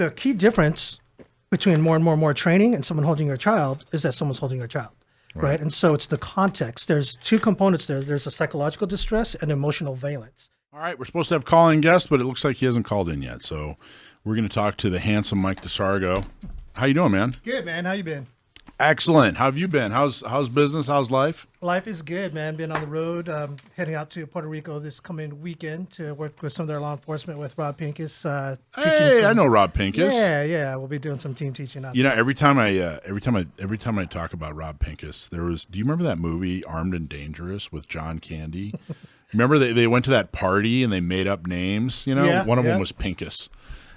the key difference between more and more training and someone holding your child is that someone's holding your child, right? And so it's the context. There's two components there. There's a psychological distress and emotional valence. All right, we're supposed to have calling guest, but it looks like he hasn't called in yet. So we're going to talk to the handsome Mike Dasargo. How you doing, man? Good, man. How you been? Excellent. How have you been? How's business? How's life? Life is good, man. Been on the road, heading out to Puerto Rico this coming weekend to work with some of their law enforcement with Rob Pincus. Hey, I know Rob Pincus. Yeah. We'll be doing some team teaching out You there. know, every time I talk about Rob Pincus, do you remember that movie Armed and Dangerous with John Candy? Remember they went to that party and they made up names, you know? Yeah, One of them was Pincus.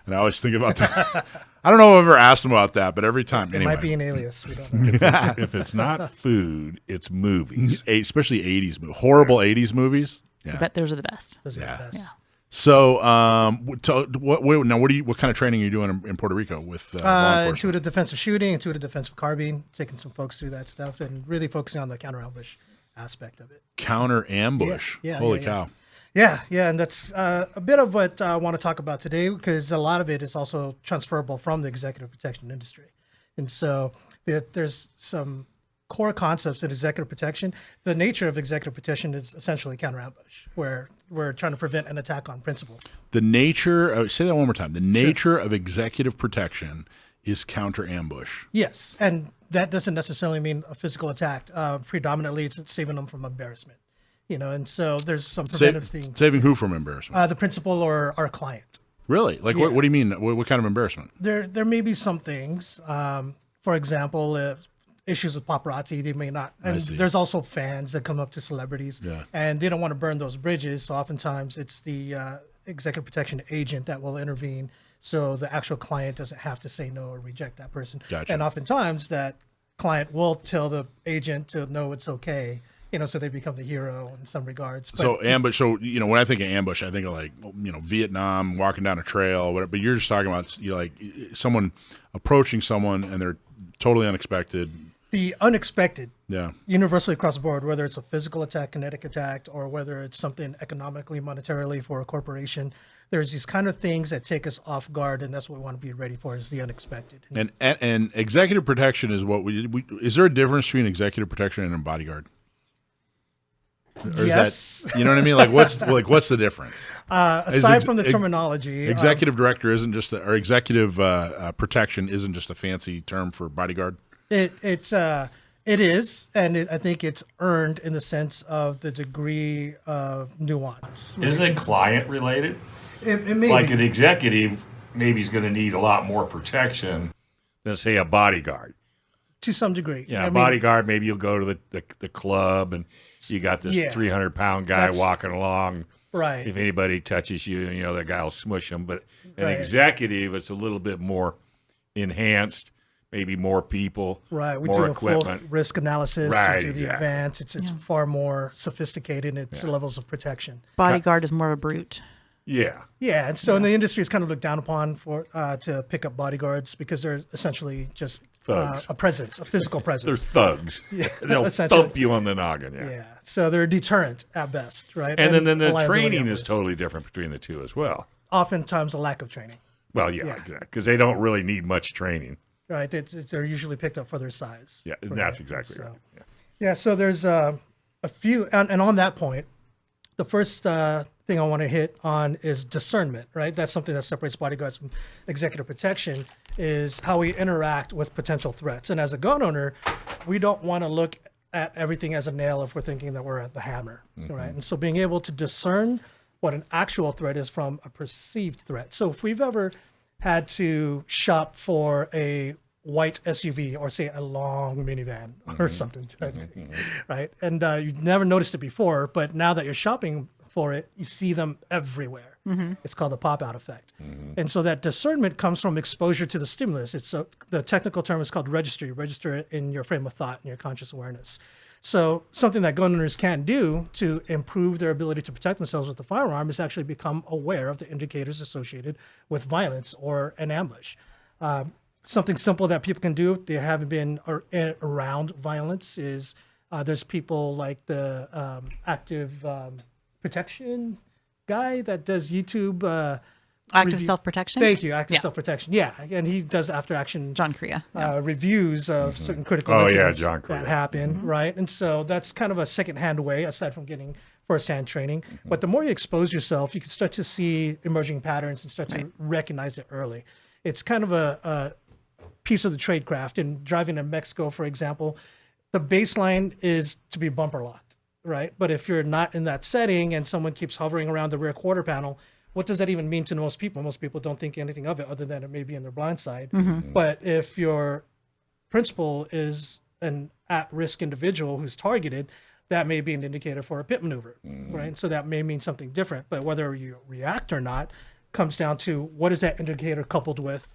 And I always think about that. I don't know if I've ever asked him about that, but every time. It might be an alias. We don't know. If it's not food, it's movies. Especially 80s movies. Horrible 80s movies. Yeah. I bet those are the best. Those are the best. Yeah. So, what kind of training are you doing in Puerto Rico with law enforcement? Intuitive defensive shooting, intuitive defensive carbine, taking some folks through that stuff and really focusing on the counter ambush aspect of it. Counter ambush. Yeah, Holy cow. Yeah, and that's a bit of what I want to talk about today because a lot of it is also transferable from the executive protection industry. And so there's some core concepts in executive protection. The nature of executive protection is essentially counter ambush, where we're trying to prevent an attack on principle. The nature, say that one more time. The nature of executive protection is counter ambush. Yes, and that doesn't necessarily mean a physical attack. Predominantly, it's saving them from embarrassment. And so there's some preventive things. Saving who from embarrassment? The principal or our client. Really? Like, what do you mean? What kind of embarrassment? There may be some things. For example, issues with paparazzi, they may not. And there's also fans that come up to celebrities, and they don't want to burn those bridges. So oftentimes it's the executive protection agent that will intervene, so the actual client doesn't have to say no or reject that person. Gotcha. And oftentimes that client will tell the agent to know it's okay. So they become the hero in some regards. But so ambush. So when I think of ambush, I think of like Vietnam, walking down a trail, whatever. But you're just talking about someone approaching someone and they're totally unexpected. The unexpected, yeah, universally across the board, whether it's a physical attack, kinetic attack, or whether it's something economically, monetarily for a corporation, there's these kind of things that take us off guard, and that's what we want to be ready for is the unexpected. And executive protection is what we is there a difference between executive protection and a bodyguard? Or yes. You know what I mean? Like what's the difference? Aside from the terminology, executive director isn't just or executive protection isn't just a fancy term for bodyguard. It is, and I think it's earned in the sense of the degree of nuance. Isn't it client related? It may like be. an executive maybe is going to need a lot more protection than, say, a bodyguard. To some degree. Yeah, bodyguard, maybe you'll go to the club and you got this 300-pound guy walking along. Right. If anybody touches you, that guy will smush them. But an executive, it's a little bit more enhanced, maybe more people, right. We more do equipment. A full risk analysis. Right, We do the advance. It's far more sophisticated in its levels of protection. Bodyguard is more of a brute. Yeah. Yeah, and so in the industry, it's kind of looked down upon for to pick up bodyguards because they're essentially just a presence, a physical presence. They're thugs. Yeah, They'll thump you on the noggin. Yeah. So they're a deterrent at best, right? And then the training is totally different between the two as well. Oftentimes a lack of training. Well, yeah, because they don't really need much training. Right. They're usually picked up for their size. Yeah, that's exactly right. Yeah. So there's a few, and on that point, the first thing I want to hit on is discernment, right? That's something that separates bodyguards from executive protection is how we interact with potential threats. And as a gun owner, we don't want to look at everything as a nail if we're thinking that we're at the hammer, right? And so being able to discern what an actual threat is from a perceived threat. So if we've ever had to shop for a white SUV or say a long minivan or something, right? And you've never noticed it before, but now that you're shopping for it, you see them everywhere. It's called the pop-out effect. And so that discernment comes from exposure to the stimulus. It's the technical term is called registry. Register it in your frame of thought and your conscious awareness. So something that gun owners can do to improve their ability to protect themselves with the firearm is actually become aware of the indicators associated with violence or an ambush. Something simple that people can do if they haven't been around violence is there's people like the active protection guy that does YouTube Active self-protection? Thank you, active Yeah. self-protection. Yeah, and he does after-action John Korea. reviews of certain critical Oh, yeah, incidents John Korea. that happen, right? And so that's kind of a second-hand way, aside from getting first-hand training. But the more you expose yourself, you can start to see emerging patterns and start to recognize it early. It's kind of a piece of the tradecraft. In driving in Mexico, for example, the baseline is to be bumper locked, right? But if you're not in that setting and someone keeps hovering around the rear quarter panel, what does that even mean to most people? Most people don't think anything of it other than it may be in their blind side. But if your principal is an at-risk individual who's targeted, that may be an indicator for a pit maneuver, right? So that may mean something different. But whether you react or not comes down to what is that indicator coupled with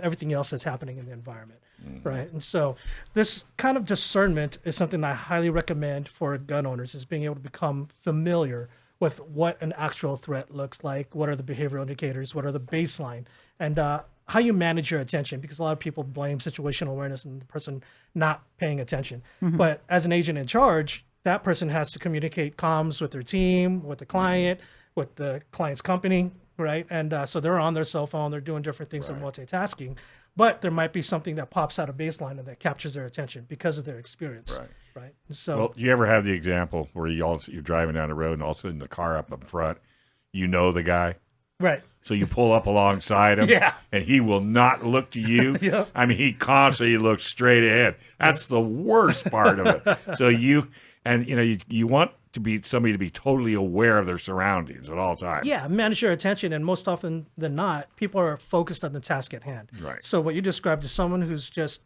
everything else that's happening in the environment, right? And so this kind of discernment is something I highly recommend for gun owners, is being able to become familiar with what an actual threat looks like, what are the behavioral indicators, what are the baseline, and how you manage your attention, because a lot of people blame situational awareness and the person not paying attention. But as an agent in charge, that person has to communicate comms with their team, with the client, with the client's company, right? And so they're on their cell phone, they're doing different things, they're multitasking, but there might be something that pops out of baseline and that captures their attention because of their experience, right? And so, Well, you ever have the example where you're driving down the road and all of a sudden the car up front, you know the guy, right. so you pull up alongside him, Yeah. and he will not look to you. Yep. I mean, he constantly looks straight ahead. That's the worst part of it. So you want to be somebody to be totally aware of their surroundings at all times. Yeah, manage your attention, and most often than not, people are focused on the task at hand. Right. So what you described is someone who's just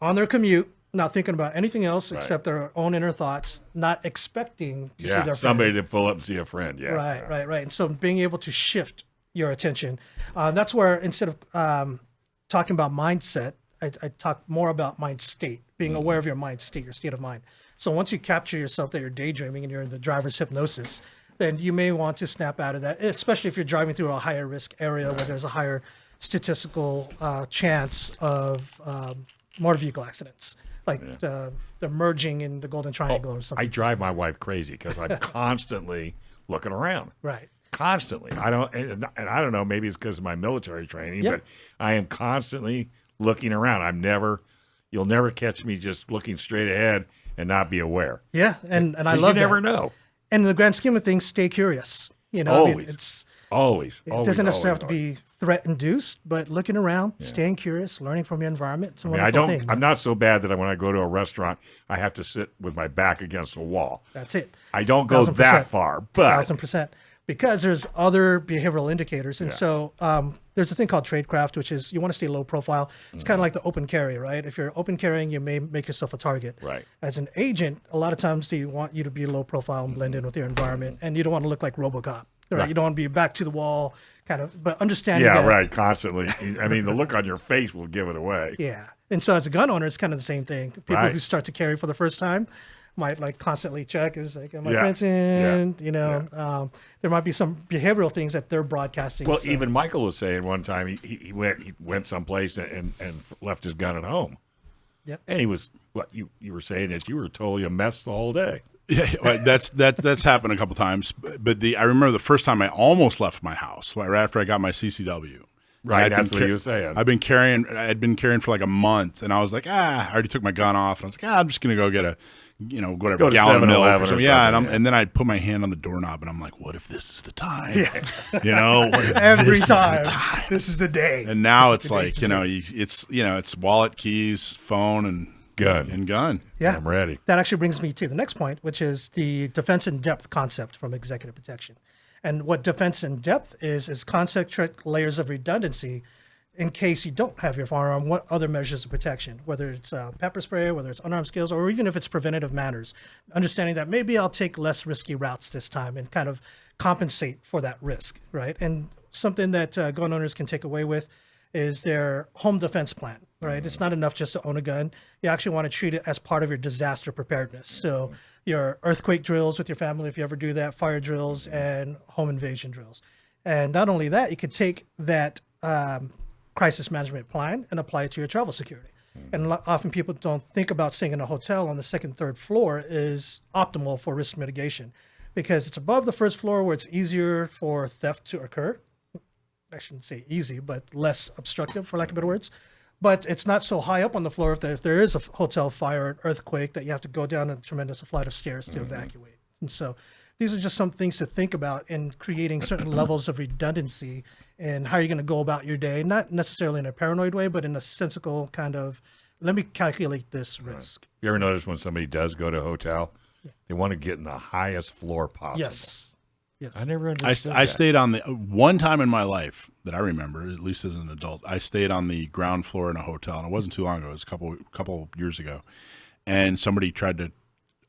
on their commute, not thinking about anything else except their own inner thoughts, not expecting to see their somebody friend. to pull up and see a friend. Yeah, Right. And so being able to shift your attention, that's where instead of talking about mindset, I talk more about mind state, being aware of your mind state, your state of mind. So once you capture yourself that you're daydreaming and you're in the driver's hypnosis, then you may want to snap out of that, especially if you're driving through a higher risk area where there's a higher statistical chance of motor vehicle accidents, like the merging in the Golden Triangle or something. I drive my wife crazy because I'm constantly looking around. Right. Constantly. I don't know, maybe it's because of my military training, but I am constantly looking around. You'll never catch me just looking straight ahead and not be aware. Yeah, and I 'Cause love you never that. know. And in the grand scheme of things, stay curious. You know, Always. I mean, it Always. doesn't necessarily have to be threat induced, but looking around, staying curious, learning from your environment. It's a wonderful thing. I'm not so bad that when I go to a restaurant, I have to sit with my back against the wall. That's it. I don't go 1000%. that far, but 1000%. Because there's other behavioral indicators. And so there's a thing called tradecraft, which is you want to stay low profile. It's kind of like the open carry, right? If you're open carrying, you may make yourself a target. Right. As an agent, a lot of times they want you to be low profile and blend in with your environment. And you don't want to look like RoboCop, right? You don't want to be back to the wall kind of, but understanding that. constantly. I mean, the look on your face will give it away. Yeah. And so as a gun owner, it's kind of the same thing. People Right. who start to carry for the first time might like constantly check, is like, am I Yeah. printing? You know, there might be some behavioral things that they're broadcasting. Well, so- even Michael was saying one time he went someplace and left his gun at home. Yep. And he was you were saying that you were totally a mess the whole day. Yeah, well, that's happened a couple times. But I remember the first time I almost left my house right after I got my CCW. Right, And that's what he was saying. I'd been carrying for like a month, and I was like, I already took my gun off, and I was like, I'm just gonna go get a, whatever, Go to gallon of milk 7-Eleven or or something. Yeah, something, and then I'd put my hand on the doorknob, and I'm like, what if this is the time? What if every this is the time, this is the day. And now it's like, it's wallet, keys, phone, and gun. Yeah. I'm ready. That actually brings me to the next point, which is the defense in depth concept from executive protection. And what defense in depth is concentric layers of redundancy in case you don't have your firearm. What other measures of protection, whether it's pepper spray, whether it's unarmed skills, or even if it's preventative manners, understanding that maybe I'll take less risky routes this time and kind of compensate for that risk, right? And something that gun owners can take away with is their home defense plan, right? It's not enough just to own a gun. You actually want to treat it as part of your disaster preparedness. So your earthquake drills with your family, if you ever do that, fire drills, and home invasion drills. And not only that, you could take that crisis management plan and apply it to your travel security. And often people don't think about staying in a hotel on the second, third floor is optimal for risk mitigation because it's above the first floor where it's easier for theft to occur. I shouldn't say easy, but less obstructive, for lack of better words. But it's not so high up on the floor if there is a hotel fire or earthquake that you have to go down a tremendous flight of stairs to evacuate. And so these are just some things to think about in creating certain levels of redundancy and how you're going to go about your day, not necessarily in a paranoid way, but in a sensical kind of, let me calculate this risk. You ever notice when somebody does go to a hotel, they want to get in the highest floor possible? Yes. I never understood I that. stayed on the one time in my life that I remember, at least as an adult. I stayed on the ground floor in a hotel, and it wasn't too long ago. It was a couple years ago, and somebody tried to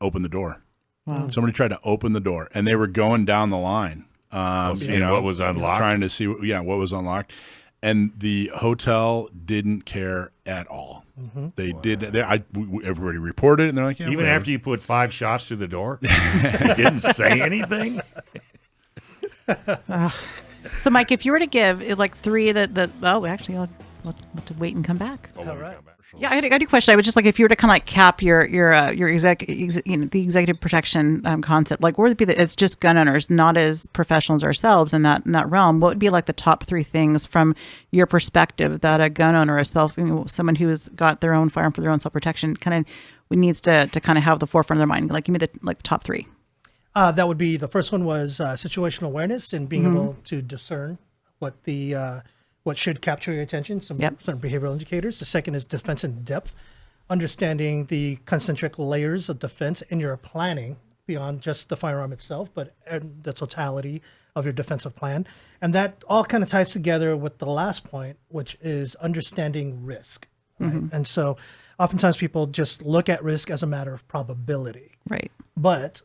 open the door. Wow. Somebody tried to open the door, and they were going down the line. Seeing what was unlocked, trying to see, what was unlocked, and the hotel didn't care at all. Mm-hmm. They did. Everybody reported, and they're like, even after you put 5 shots through the door, they didn't say anything. So, Mike, if you were to give like 3 actually, I'll have to wait and come back. All right. Yeah, I had a question. I would just like if you were to kind of like cap your the executive protection concept, like what would be it's just gun owners, not as professionals ourselves in that realm. What would be like the top 3 things from your perspective that a gun owner, someone who has got their own firearm for their own self protection, kind of needs to kind of have the forefront of their mind? Like, give me the top 3. That would be, the first one was situational awareness and being able to discern what should capture your attention, certain behavioral indicators. The second is defense in depth, understanding the concentric layers of defense in your planning beyond just the firearm itself, but the totality of your defensive plan. And that all kind of ties together with the last point, which is understanding risk. Right? And so oftentimes people just look at risk as a matter of probability. Right. But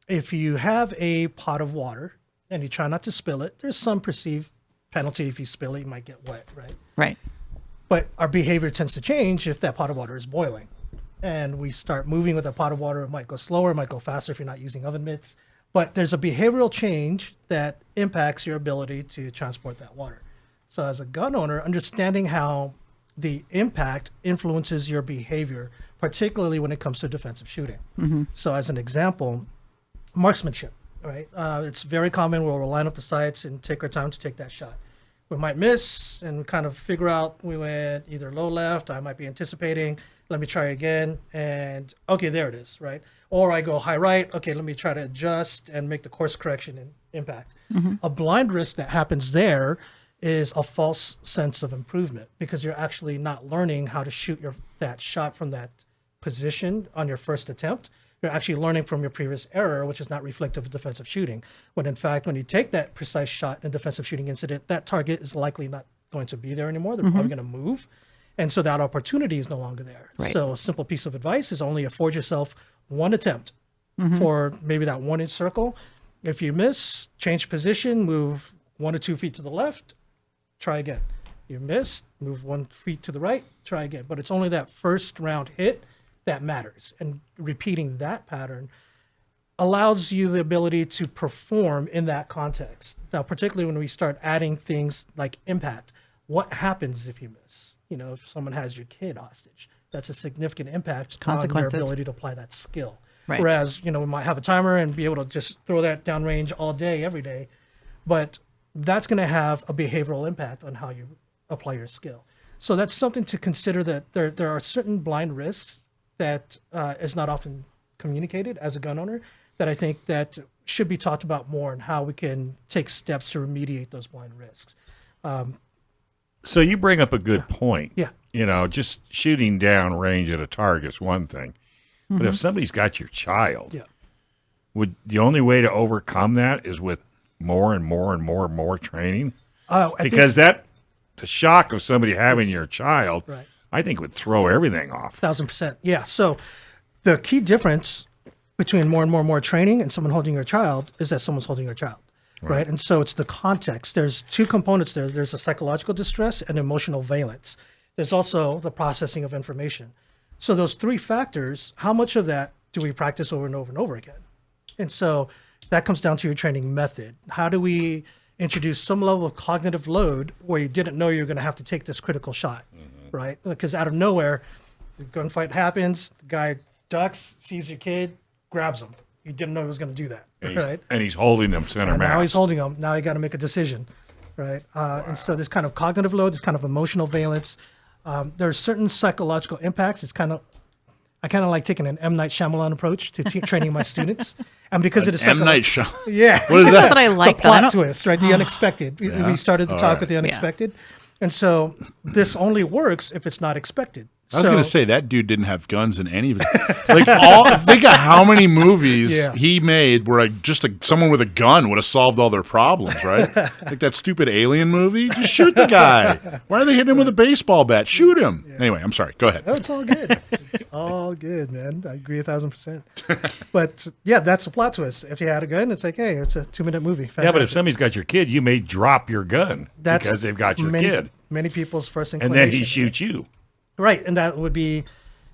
if you have a pot of water and you try not to spill it, there's some perceived penalty. If you spill it, you might get wet, right? Right. But our behavior tends to change if that pot of water is boiling. And we start moving with a pot of water. It might go slower, it might go faster if you're not using oven mitts. But there's a behavioral change that impacts your ability to transport that water. So as a gun owner, understanding how the impact influences your behavior, particularly when it comes to defensive shooting. So as an example, marksmanship, right? It's very common. We'll line up the sights and take our time to take that shot. We might miss and kind of figure out we went either low left, I might be anticipating, let me try again, and okay, there it is, right? Or I go high right, okay, let me try to adjust and make the course correction and impact. A blind risk that happens there is a false sense of improvement because you're actually not learning how to shoot that shot from that position on your first attempt. You're actually learning from your previous error, which is not reflective of defensive shooting. When in fact, when you take that precise shot in a defensive shooting incident, that target is likely not going to be there anymore. They're probably going to move. And so that opportunity is no longer there. Right. So a simple piece of advice is only afford yourself one attempt for maybe that 1-inch circle. If you miss, change position, move 1 or 2 feet to the left, try again. You missed, move 1 feet to the right, try again. But it's only that first round hit that matters. And repeating that pattern allows you the ability to perform in that context. Now, particularly when we start adding things like impact, what happens if you miss? If someone has your kid hostage, that's a significant impact on your ability to apply that skill. Right. Whereas, we might have a timer and be able to just throw that downrange all day, every day, but that's going to have a behavioral impact on how you apply your skill. So that's something to consider, that there are certain blind risks that is not often communicated as a gun owner that I think that should be talked about more, and how we can take steps to remediate those blind risks. So you bring up a good point. Yeah. Just shooting down range at a target is one thing. But if somebody's got your child, would the only way to overcome that is with more and more and more and more training? Because the shock of somebody having your child, right, I think would throw everything off. 1,000%. Yeah. So the key difference between more and more training and someone holding your child is that someone's holding your child. Right. And so it's the context. There's 2 components there. There's a psychological distress and emotional valence. There's also the processing of information. So those 3 factors, how much of that do we practice over and over and over again? And so that comes down to your training method. How do we introduce some level of cognitive load where you didn't know you were going to have to take this critical shot, right? Because out of nowhere, the gunfight happens, the guy ducks, sees your kid, grabs him. You didn't know he was going to do that, right? And he's holding them center mass. Now he's holding them. Now you got to make a decision. right? And so there's kind of cognitive load, there's kind of emotional valence. There are certain psychological impacts. I kind of like taking an M. Night Shyamalan approach to training my students. And because it is M. Night Shyamalan. Yeah. What is That's that? what I like. The That I plot don't- twist, right? The unexpected. We started the talk with the unexpected. And so this only works if it's not expected. I was going to say that dude didn't have guns in any of his. Like think of how many movies he made where someone with a gun would have solved all their problems, right? Like that stupid Alien movie. Just shoot the guy. Why are they hitting him with a baseball bat? Shoot him. Anyway, I'm sorry. Go ahead. Oh, it's all good. It's all good, man. I agree 1,000%. But yeah, that's a plot twist. If you had a gun, it's like, hey, it's a 2-minute movie. Fantastic. Yeah, but if somebody's got your kid, you may drop your gun because they've got your kid. Many people's first And inclination. then he shoots you. Right, and that would be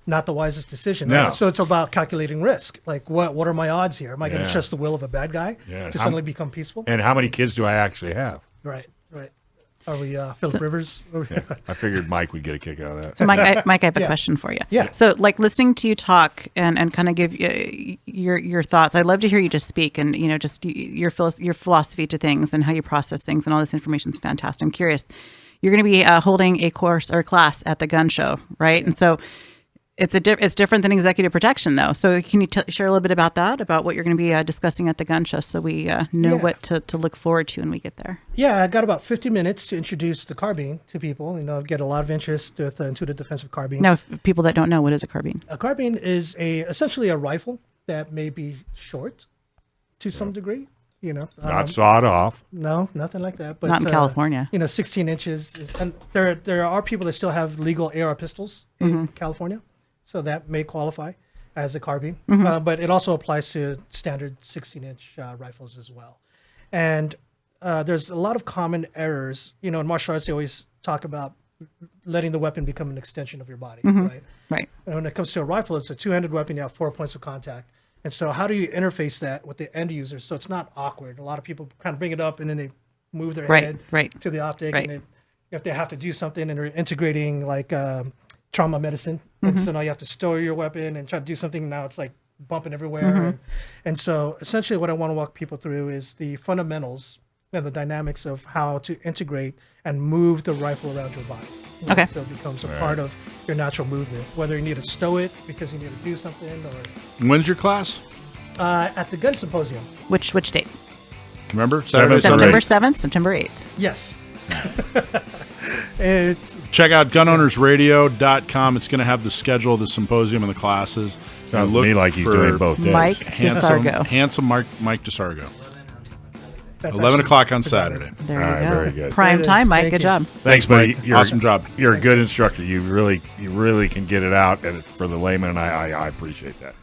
not the wisest decision. No. Right? So it's about calculating risk. Like, what are my odds here? Am I going to Yeah. trust the will of a bad guy Yeah. to suddenly become peaceful? And how many kids do I actually have? Right. Are we Philip Rivers? Yeah, I figured Mike would get a kick out of that. So, Mike, I have a question for you. Yeah. So, like listening to you talk and kind of give your thoughts. I'd love to hear you just speak and just your philosophy to things and how you process things and all this information is fantastic. I'm curious. You're going to be holding a course or class at the gun show, right? And so it's different than executive protection, though. So can you share a little bit about that, about what you're going to be discussing at the gun show, so we know what to look forward to when we get there? Yeah, I got about 50 minutes to introduce the carbine to people. I get a lot of interest with the intuitive defensive carbine. Now, if people that don't know, what is a carbine? A carbine is essentially a rifle that may be short to some degree. Not sawed off. No, nothing like that. But Not in California. 16 inches. And there are people that still have legal AR pistols in California, so that may qualify as a carbine. But it also applies to standard 16-inch rifles as well. And there's a lot of common errors. In martial arts, they always talk about letting the weapon become an extension of your body, right? Right. And when it comes to a rifle, it's a two-handed weapon. You have 4 points of contact. And so how do you interface that with the end user so it's not awkward? A lot of people kind of bring it up and then they move their head to the optic. Right. And then if they have to do something and they're integrating like trauma medicine, and so now you have to store your weapon and try to do something. Now it's like bumping everywhere. And so essentially what I want to walk people through is the fundamentals and the dynamics of how to integrate and move the rifle around your body. Okay. So it becomes a part of your natural movement, whether you need to stow it because you need to do something or... When's your class? At the gun symposium. Which date? Remember? September September 7th, September 8th. Yes. Check out gunownersradio.com. It's going to have the schedule of the symposium and the classes. Sounds to me like he's doing both days. Mike Dasargo. Handsome Mike Dasargo. 11 o'clock on Saturday. There All right, you go. very good. Prime There it time, is. Mike. Thank Good you. job. Thanks, buddy. Awesome job. You're a good instructor. You really can get it out, and for the layman, and I appreciate that.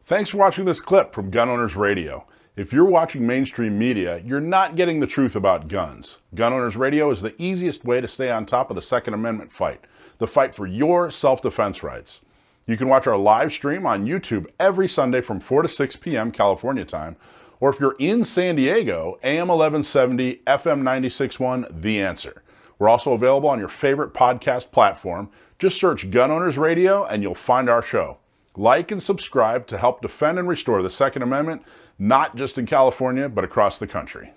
Thanks for watching this clip from Gun Owners Radio. If you're watching mainstream media, you're not getting the truth about guns. Gun Owners Radio is the easiest way to stay on top of the Second Amendment fight, the fight for your self-defense rights. You can watch our live stream on YouTube every Sunday from 4 to 6 p.m. California time, or if you're in San Diego, AM 1170, FM 96.1, The Answer. We're also available on your favorite podcast platform. Just search Gun Owners Radio and you'll find our show. Like and subscribe to help defend and restore the Second Amendment, not just in California, but across the country.